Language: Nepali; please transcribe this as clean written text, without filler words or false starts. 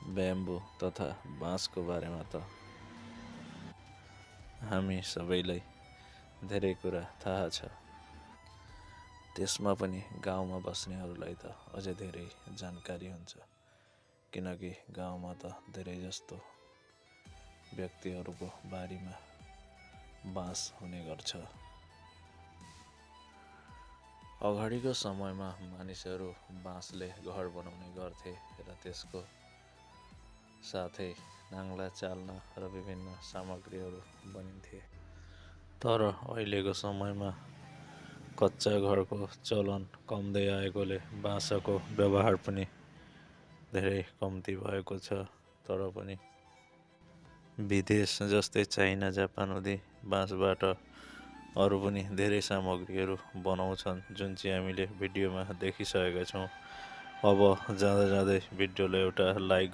ब्याम्बो तथा बाँसको बारेमा त हामी सबैलाई धेरै कुरा थाहा छ। त्यसमा पनि गाउँमा बस्नेहरूलाई त अझै धेरै जानकारी हुन्छ, किनकि गाउँमा त धेरै जस्तो व्यक्तिहरूको बारीमा बाँस हुने गर्छ। अगाडिको समयमा मानिसहरू बाँसले घर बनाउने गर्थे र त्यसको साथै नाङ्ला चाल्ना र विभिन्न सामग्रीहरू बनिन्थे। तर अहिलेको समयमा कच्चा घरको चलन कम्दै आएकोले बाँसको व्यवहार पनि धेरै कम्ती भएको छ। तर पनि विदेश जस्तै चाइना, जापान आदि बाँसबाट अरू पनि धेरै सामग्रीहरू बनाउँछन्, जुन चाहिँ हामीले भिडियोमा देखिसकेका छौँ। अब जाँदै भिडियोलाई एउटा लाइक